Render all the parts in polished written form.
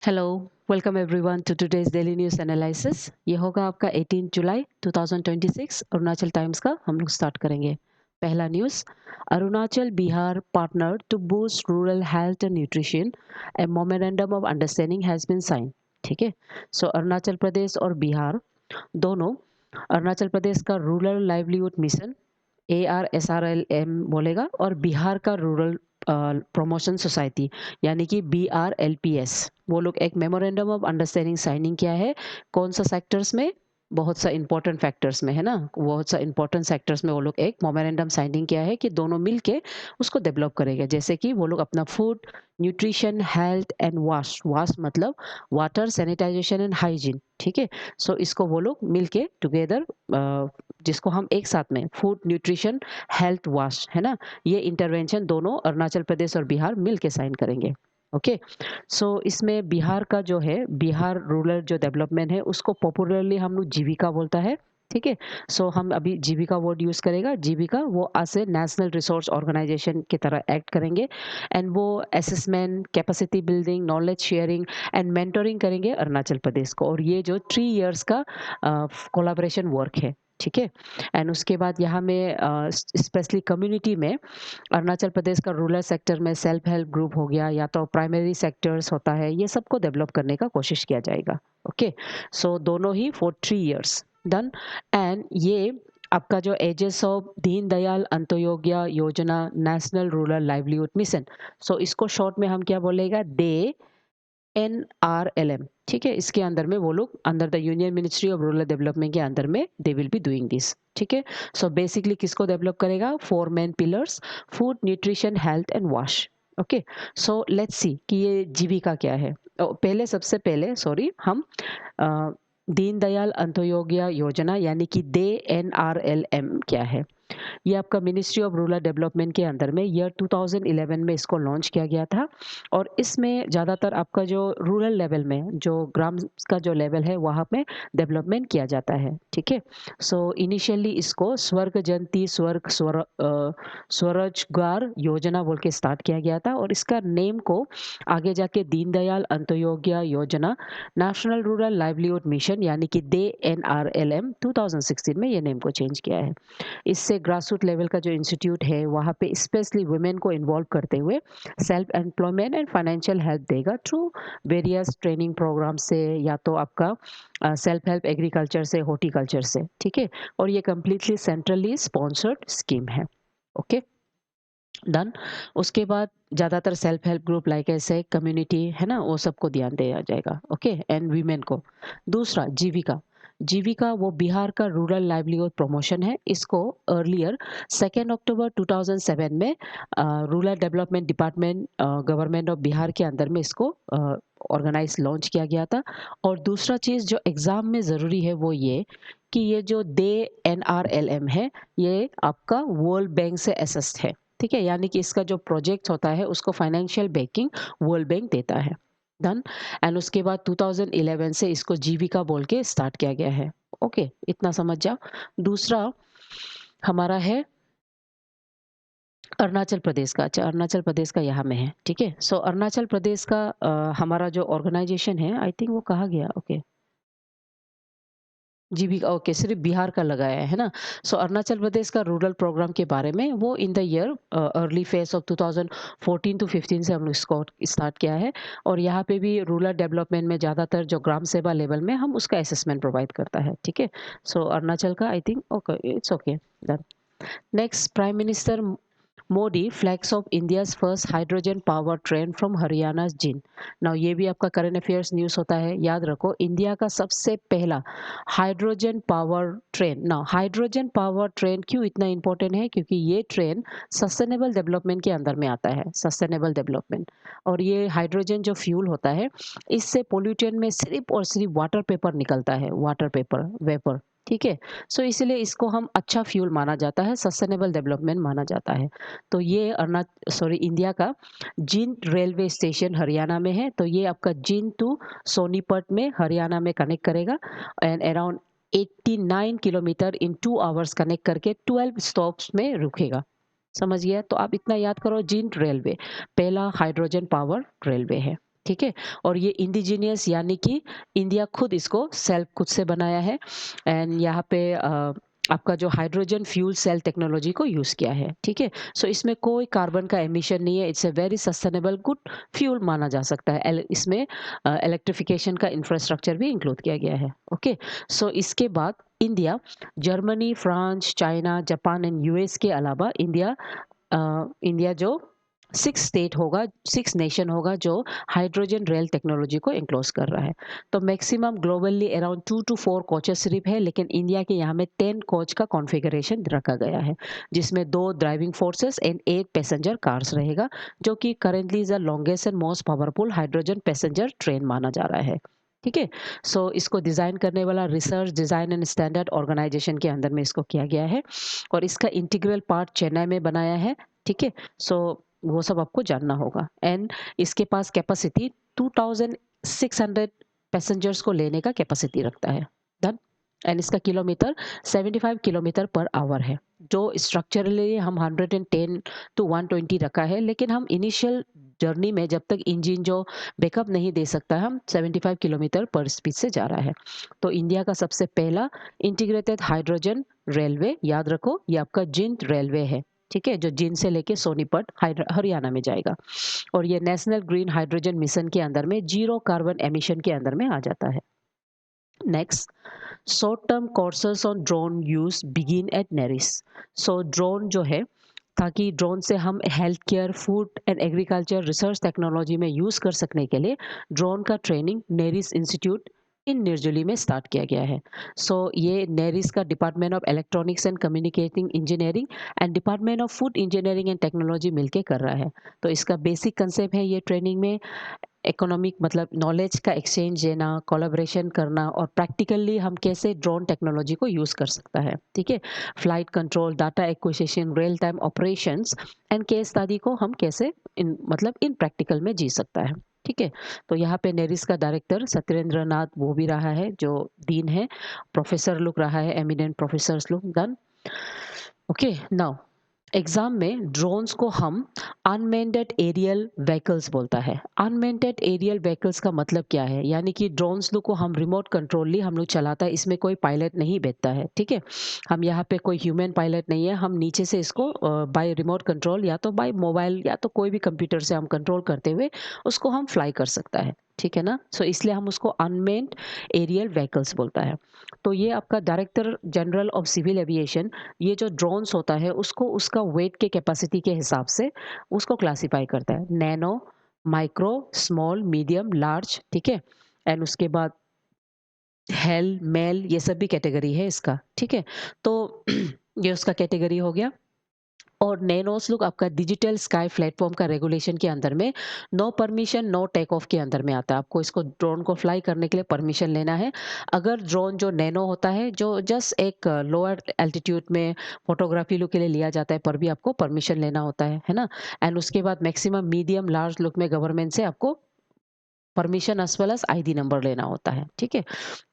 Hello, welcome everyone to today's daily news analysis. ये होगा आपका 18 जुलाई 2026 अरुणाचल टाइम्स का। हम लोग स्टार्ट करेंगे। पहला news, Arunachal Bihar partner to boost rural health and nutrition, a memorandum of understanding has been sign. ठीक है, सो अरुणाचल प्रदेश और बिहार दोनों, अरुणाचल प्रदेश का रूरल लाइवलीहुड मिशन ARSRLM बोलेगा, और बिहार का रूरल प्रमोशन सोसाइटी यानी कि BRLPS, वो लोग एक मेमोरेंडम ऑफ अंडरस्टैंडिंग साइनिंग किया है। कौन सा सेक्टर्स में? बहुत सा इंपॉर्टेंट फैक्टर्स में, है ना। बहुत सा इंपॉर्टेंट सेक्टर्स में वो लोग एक मेमोरेंडम साइनिंग किया है कि दोनों मिलके उसको डेवलप करेंगे। जैसे कि वो लोग अपना food, nutrition, health and wash, wash मतलब वाटर, सैनिटाइजेशन एंड हाइजीन। ठीक है, सो इसको वो लोग मिलके टुगेदर, जिसको हम एक साथ में फूड, न्यूट्रिशन, हेल्थ, वाश, है ना, ये इंटरवेंशन दोनों अरुणाचल प्रदेश और बिहार मिल के साइन करेंगे। ओके, सो इसमें बिहार का जो है, बिहार रूरल जो डेवलपमेंट है, उसको पॉपुलरली हम लोग जीविका बोलता है। ठीक है, सो हम अभी जीविका वर्ड यूज करेगा। जीविका वो आज से नेशनल रिसोर्स ऑर्गेनाइजेशन की तरह एक्ट करेंगे, एंड वो assessment, capacity building, knowledge sharing and mentoring करेंगे अरुणाचल प्रदेश को। और ये जो 3 इयर्स का कोलाबोरेशन वर्क है। ठीक है, एंड उसके बाद यहाँ में स्पेशली कम्युनिटी में अरुणाचल प्रदेश का रूरल सेक्टर में सेल्फ हेल्प ग्रुप हो गया, या तो प्राइमरी सेक्टर्स होता है, ये सबको डेवलप करने का कोशिश किया जाएगा। ओके, सो दोनों ही फॉर 3 इयर्स डन। एंड ये आपका जो एजेस ऑफ दीन दयाल अंत्योदय योजना नेशनल रूरल लाइवलीहुड मिशन, सो इसको शॉर्ट में हम क्या बोलेगा, डे NRLM। ठीक है, इसके अंदर में वो लोग under the union ministry of rural development के अंदर में they will be doing this. ठीक है, सो बेसिकली किसको डेवलप करेगा? 4 main pillars, food, nutrition, health and wash. Okay, so let's see कि ये जीविका क्या है। पहले, सबसे पहले सॉरी, हम अ, दीनदयाल अंत्योदय योजना यानी कि डे NRLM क्या है। ये आपका मिनिस्ट्री ऑफ रूरल डेवलपमेंट के अंदर में ईयर 2011 में इसको लॉन्च किया गया था। और इसमें ज़्यादातर आपका जो रूरल लेवल में, जो ग्राम का जो लेवल है, वहाँ पे डेवलपमेंट किया जाता है। ठीक है, सो इनिशियली इसको स्वर्ग जयंती स्वरोजगार योजना बोल के स्टार्ट किया गया था, और इसका नेम को आगे जाके दीनदयाल अंत्योदय योजना नेशनल रूरल लाइवलीहुड मिशन यानी कि डे NRLM 2016 में ये नेम को चेंज किया है। इससे ग्रास रूट लेवल का जो इंस्टीट्यूट है, वहाँ पे स्पेशली वुमेन को इन्वॉल्व करते हुए self employment and financial help देगा थ्रू वेरियस ट्रेनिंग प्रोग्राम से, या तो आपका सेल्फ हेल्प एग्रीकल्चर से, हॉर्टिकल्चर से। ठीक है, और ये कम्प्लीटली सेंट्रली स्पॉन्सर्ड स्कीम है। Okay, done. उसके बाद ज़्यादातर सेल्फ हेल्प ग्रुप लाइक ऐसे कम्युनिटी, है ना, वो सबको ध्यान दिया जाएगा। ओके, एंड वीमेन को। दूसरा, जीविका। जीविका वो बिहार का रूरल लाइवलीहुड प्रमोशन है। इसको अर्लियर 2 अक्टूबर 2007 में rural development department government of Bihar के अंदर में इसको ऑर्गेनाइज लॉन्च किया गया था। और दूसरा चीज़ जो एग्ज़ाम में ज़रूरी है वो ये कि ये जो डे NRLM है, ये आपका वर्ल्ड बैंक से असिस्ट है। ठीक है, यानी कि इसका जो प्रोजेक्ट होता है, उसको फाइनेंशियल बैकिंग वर्ल्ड बैंक देता है। डन। एंड उसके बाद 2011 से इसको जीविका बोल के स्टार्ट किया गया है। ओके, इतना समझ जाओ। दूसरा हमारा है अरुणाचल प्रदेश का। अच्छा, अरुणाचल प्रदेश का यहाँ में है। ठीक है, सो अरुणाचल प्रदेश का हमारा जो ऑर्गेनाइजेशन है, आई थिंक वो कहा गया। ओके, जीविका, ओके, सिर्फ बिहार का लगाया है ना। सो अरुणाचल प्रदेश का रूरल प्रोग्राम के बारे में, वो in the year early phase of 2014 to 15 से हम लोग इसको स्टार्ट किया है। और यहाँ पे भी रूरल डेवलपमेंट में ज़्यादातर जो ग्राम सेवा लेवल में हम उसका असेसमेंट प्रोवाइड करता है। ठीक है, सो अरुणाचल का I think okay, it's okay, done. Next, prime minister Modi flags of India's first hydrogen power train from Haryana Jind. Now ये भी आपका करंट अफेयर्स न्यूज़ होता है। याद रखो, इंडिया का सबसे पहला hydrogen power train. Now hydrogen power train क्यों इतना इंपॉर्टेंट है? क्योंकि ये ट्रेन सस्टेनेबल डेवलपमेंट के अंदर में आता है, सस्टेनेबल डेवलपमेंट। और ये हाइड्रोजन जो फ्यूल होता है, इससे पोल्यूटेंट में सिर्फ और सिर्फ वाटर पेपर निकलता है, वाटर पेपर वेपर। ठीक है, सो इसलिए इसको हम अच्छा फ्यूल माना जाता है, सस्टेनेबल डेवलपमेंट माना जाता है। तो ये इंडिया का जींद रेलवे स्टेशन हरियाणा में है। तो ये आपका जींद टू सोनीपत में हरियाणा में कनेक्ट करेगा, and around 89 kilometre in 2 hours connect करके 12 स्टॉप्स में रुकेगा। समझ गया? तो आप इतना याद करो, जींद रेलवे पहला हाइड्रोजन पावर रेलवे है। ठीक है। और ये इंडिजीनियस यानी कि इंडिया खुद इसको सेल्फ खुद से बनाया है। एंड यहाँ पे आपका जो हाइड्रोजन फ्यूल सेल टेक्नोलॉजी को यूज़ किया है, ठीक है। सो इसमें कोई कार्बन का एमिशन नहीं है, it's a very sustainable good fuel माना जा सकता है। इसमें इलेक्ट्रिफिकेशन का इंफ्रास्ट्रक्चर भी इंक्लूड किया गया है। ओके। सो इसके बाद India, Germany, France, China, Japan and US के अलावा इंडिया जो 6 स्टेट होगा, 6 नेशन होगा जो हाइड्रोजन रेल टेक्नोलॉजी को एनक्लोज कर रहा है। तो maximum globally around 2 to 4 coaches सिर्फ है, लेकिन इंडिया के यहाँ में 10 कोच का कॉन्फ़िगरेशन रखा गया है, जिसमें 2 driving forces and 8 passenger cars रहेगा, जो कि currently is the longest and most powerful hydrogen passenger train माना जा रहा है। ठीक है। सो इसको डिज़ाइन करने वाला research, design and standard organisation के अंदर में इसको किया गया है, और इसका इंटीग्रल पार्ट चेन्नई में बनाया है। ठीक है। सो वो सब आपको जानना होगा। एंड इसके पास कैपेसिटी 2600 पैसेंजर्स को लेने का कैपेसिटी रखता है। डन। एंड इसका किलोमीटर 75 किलोमीटर पर आवर है, जो स्ट्रक्चरली हम 110 टू 120 रखा है, लेकिन हम इनिशियल जर्नी में जब तक इंजन जो बैकअप नहीं दे सकता, हम 75 किलोमीटर पर स्पीड से जा रहा है। तो इंडिया का सबसे पहला इंटीग्रेटेड हाइड्रोजन रेलवे, याद रखो ये आपका जिंद रेलवे है। ठीक है, जो जींद से लेके सोनीपत हरियाणा में जाएगा, और ये नेशनल ग्रीन हाइड्रोजन मिशन के अंदर में जीरो कार्बन एमिशन के अंदर में आ जाता है। Next, short term courses on drone use begin at NERIST. So drone जो है, ताकि ड्रोन से हम health care, food and agriculture research technology में यूज़ कर सकने के लिए ड्रोन का training NERIST institute in Nirjuli में स्टार्ट किया गया है। सो ये नेरिस का department of electronics and communicating engineering and department of food engineering and technology मिलकर कर रहा है। तो इसका बेसिक कंसेप्ट है ये ट्रेनिंग में इकोनॉमिक मतलब नॉलेज का एक्सचेंज देना, कोलैबोरेशन करना, और प्रैक्टिकली हम कैसे ड्रोन टेक्नोलॉजी को यूज़ कर सकता है। ठीक है। Flight control, data acquisition, real time operations and case study को हम कैसे इन प्रैक्टिकल में जी सकता है। ठीक है। तो यहाँ पे नेरिस का डायरेक्टर सत्येंद्र नाथ वो भी रहा है, जो डीन है, प्रोफेसर लोग रहा है, एमिनेंट प्रोफेसर्स लोग। डन। ओके। नाउ एग्जाम में ड्रोन्स को हम अनमेंटेड एरियल व्हीकल्स बोलता है। अनमेंटेड एरियल व्हीकल्स का मतलब क्या है, यानी कि ड्रोन्स लोग को हम रिमोट कंट्रोल हम लोग चलाता है, इसमें कोई पायलट नहीं बैठता है। ठीक है। हम यहाँ पे कोई ह्यूमन पायलट नहीं है, हम नीचे से इसको बाय रिमोट कंट्रोल या तो बाय मोबाइल या तो कोई भी कंप्यूटर से हम कंट्रोल करते हुए उसको हम फ्लाई कर सकता है। ठीक है ना। सो इसलिए हम उसको अनमेंट एरियल व्हीकल्स बोलता है। तो ये आपका director general of civil aviation ये जो ड्रोन्स होता है उसको उसका वेट के कैपेसिटी के हिसाब से उसको क्लासिफाई करता है, nano, micro, small, medium, large. ठीक है। एंड उसके बाद हेल, मेल, ये सब भी कैटेगरी है इसका। ठीक है। तो ये उसका कैटेगरी हो गया। और नैनोस लुक आपका डिजिटल स्काई प्लेटफॉर्म का रेगुलेशन के अंदर में no permission no take off के अंदर में आता है। आपको इसको ड्रोन को फ्लाई करने के लिए परमिशन लेना है। अगर ड्रोन जो नैनो होता है, जो जस्ट एक लोअर एल्टीट्यूड में फोटोग्राफी लुक के लिए लिया जाता है, पर भी आपको परमिशन लेना होता है ना। एंड उसके बाद मैक्सिमम मीडियम लार्ज लुक में गवर्नमेंट से आपको permission as well as ID number लेना होता है। ठीक है।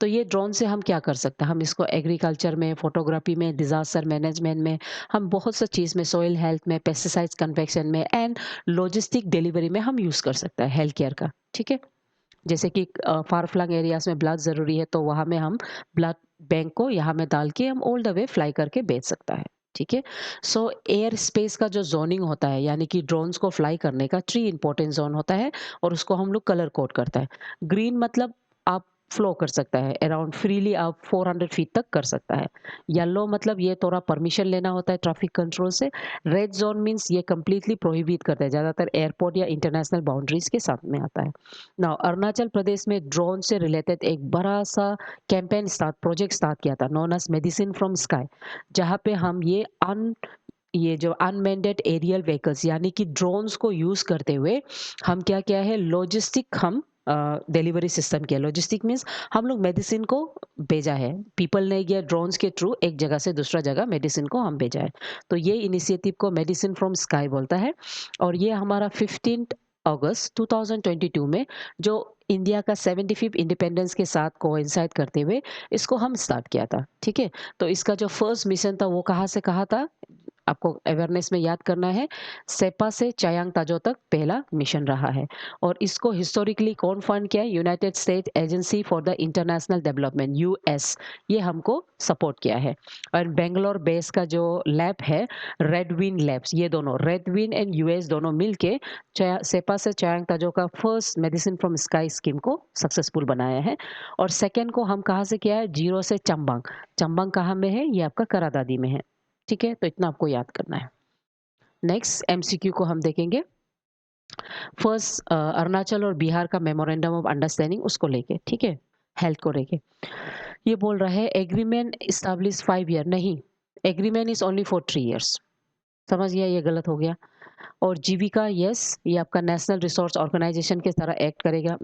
तो ये ड्रोन से हम क्या कर सकते हैं, हम इसको एग्रीकल्चर में, फोटोग्राफी में, डिजास्टर मैनेजमेंट में, हम बहुत सा चीज़ में, सॉइल हेल्थ में, पेस्टिसाइड्स कन्वेक्शन में एंड लॉजिस्टिक डिलीवरी में हम यूज़ कर सकते हैं हेल्थ केयर का। ठीक है। जैसे कि फार फ्लंग एरियाज में ब्लड ज़रूरी है, तो वहाँ में हम ब्लड बैंक को यहाँ में डाल के हम ऑल द वे फ्लाई करके भेज सकता है। ठीक है। सो एयर स्पेस का जो जोनिंग होता है, यानी कि ड्रोन्स को फ्लाई करने का 3 इंपॉर्टेंट जोन होता है, और उसको हम लोग कलर कोड करता है। ग्रीन मतलब आप फ्लो कर सकता है अराउंड फ्रीली, आप 400 फीट तक कर सकता है। येलो मतलब ये थोड़ा परमिशन लेना होता है ट्रैफिक कंट्रोल से। रेड जोन मीन्स ये कंप्लीटली प्रोहिबिट करता है, ज़्यादातर एयरपोर्ट या इंटरनेशनल बाउंड्रीज के साथ में आता है। नाउ अरुणाचल प्रदेश में ड्रोन से रिलेटेड एक बड़ा सा कैंपेन स्टार्ट, प्रोजेक्ट स्टार्ट किया था, known as medicine from sky, जहाँ पे हम ये जो अनमेंडेड एरियल व्हीकल्स यानी कि ड्रोन्स को यूज करते हुए हम क्या क्या है लॉजिस्टिक, हम डिलीवरी सिस्टम किया। लॉजिस्टिक मीन्स हम लोग मेडिसिन को भेजा है, पीपल ने गया ड्रोन्स के थ्रू एक जगह से दूसरा जगह मेडिसिन को हम भेजा है। तो ये इनिशिएटिव को मेडिसिन फ्रॉम स्काई बोलता है। और ये हमारा 15 अगस्त 2022 में जो इंडिया का 75 इंडिपेंडेंस के साथ कोइंसाइड करते हुए इसको हम स्टार्ट किया था। ठीक है। तो इसका जो फर्स्ट मिशन था वो कहाँ से कहाँ था, आपको अवेयरनेस में याद करना है, सेपा से चायांग ताजो तक पहला मिशन रहा है और इसको हिस्टोरिकली कौन फंड किया है? United state agency for the international development, US, ये हमको सपोर्ट किया है। और बेंगलोर बेस का जो लैब है रेडविन लैब्स, ये दोनों रेडविन एंड यूएस दोनों मिलके सेपा से चायांग ताजो का first medicine from sky scheme को सक्सेसफुल बनाया है। और सेकेंड को हम कहाँ से किया है? जीरो से चंबंग। चंबंग कहाँ में है? ये आपका करादादी में है। ठीक है, तो इतना आपको याद करना है। नेक्स्ट एमसीक्यू को हम देखेंगे। फर्स्ट अरुणाचल और बिहार का मेमोरेंडम ऑफ अंडरस्टैंडिंग, उसको लेके, ठीक है, हेल्थ को लेके ये बोल रहा है एग्रीमेंट इस्टेब्लिश 5 ईयर, नहीं, agreement is only for 3 years. समझ गया, ये गलत हो गया। और जीविका, यस, ये आपका नेशनल रिसोर्स ऑर्गेनाइजेशन की तरह एक्ट करेगा।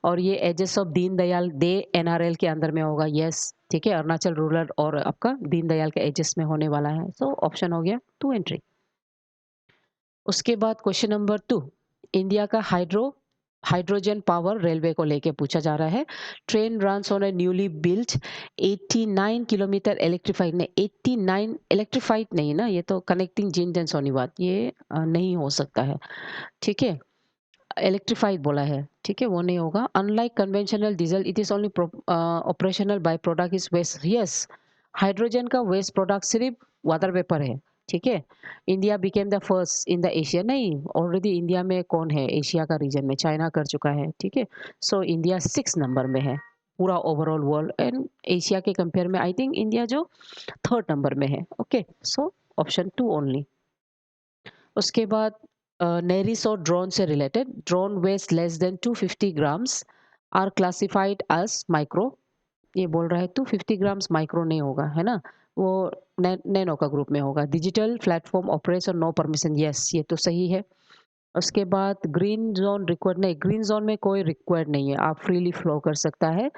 और ये aegis of Deendayal the NRL के अंदर में होगा, यस, ठीक है, अरुणाचल रूरल और आपका दीनदयाल के एजेस में होने वाला है। सो ऑप्शन हो गया 2 एंट्री। उसके बाद क्वेश्चन नंबर 2, इंडिया का हाइड्रोजन पावर रेलवे को लेके पूछा जा रहा है। Train runs on A newly built 89 kilometre electrified, ने 89 इलेक्ट्रीफाइड नहीं ना, ये तो कनेक्टिंग जिन सोनी बात, ये नहीं हो सकता है, ठीक है, इलेक्ट्रीफाइड बोला है, ठीक है, वो नहीं होगा। Unlike conventional diesel it is only operational by product is waste, yes, hydrogen का वेस्ट प्रोडक्ट सिर्फ वाटर वेपर है, ठीक है। India became the first in the Asia, नहीं, ऑलरेडी इंडिया में कौन है एशिया का रीजन में? चाइना कर चुका है, ठीक है। सो इंडिया 6 नंबर में है पूरा ओवरऑल वर्ल्ड एंड एशिया के कंपेयर में। आई थिंक इंडिया जो 3rd नंबर में है। Okay, so option 2 only. उसके बाद नेरिस और ड्रोन से related, drone weight less than 250 grams are classified as micro, ये बोल रहा है 250 ग्राम्स माइक्रो नहीं होगा, है ना, वो नैनो का ग्रुप में होगा। डिजिटल प्लेटफॉर्म ऑपरेट्स और नो परमिशन, यस, ये तो सही है। उसके बाद ग्रीन जोन रिक्वायर्ड, नहीं, ग्रीन जोन में कोई रिक्वायर्ड नहीं है, आप फ्रीली फ्लो कर सकता है।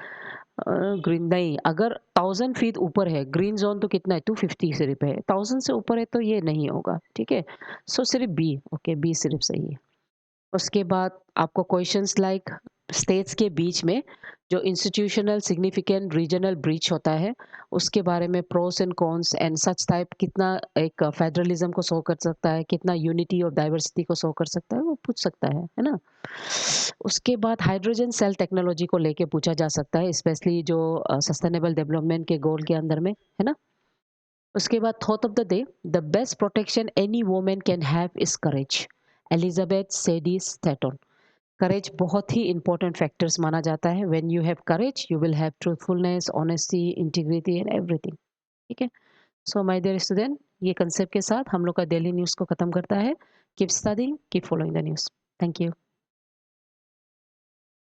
ग्रीन नहीं, अगर 1000 फीट ऊपर है, ग्रीन जोन तो कितना है 250 सिर्फ है, 1000 से ऊपर है तो ये नहीं होगा, ठीक है। सो सिर्फ बी, ओके, बी सिर्फ सही है। उसके बाद आपको क्वेश्चंस लाइक स्टेट्स के बीच में जो इंस्टीट्यूशनल सिग्निफिकेंट रीजनल ब्रीच होता है उसके बारे में pros and cons and such type, कितना एक फेडरलिज्म को शो कर सकता है, कितना यूनिटी और डाइवर्सिटी को शो कर सकता है, वो पूछ सकता है ना। उसके बाद हाइड्रोजन सेल टेक्नोलॉजी को लेके पूछा जा सकता है, स्पेशली जो सस्टेनेबल डेवलपमेंट के गोल के अंदर में, है ना। उसके बाद thought of the day, the best protection any woman can have is courage, Elizabeth Cady Stanton. Courage बहुत ही इंपॉर्टेंट फैक्टर्स माना जाता है। When you have courage you will have truthfulness, honesty, integrity and everything, ठीक है। So my dear student, ये concept के साथ हम लोग का डेली न्यूज़ को खत्म करता है। Keep studying, keep following the news. Thank you.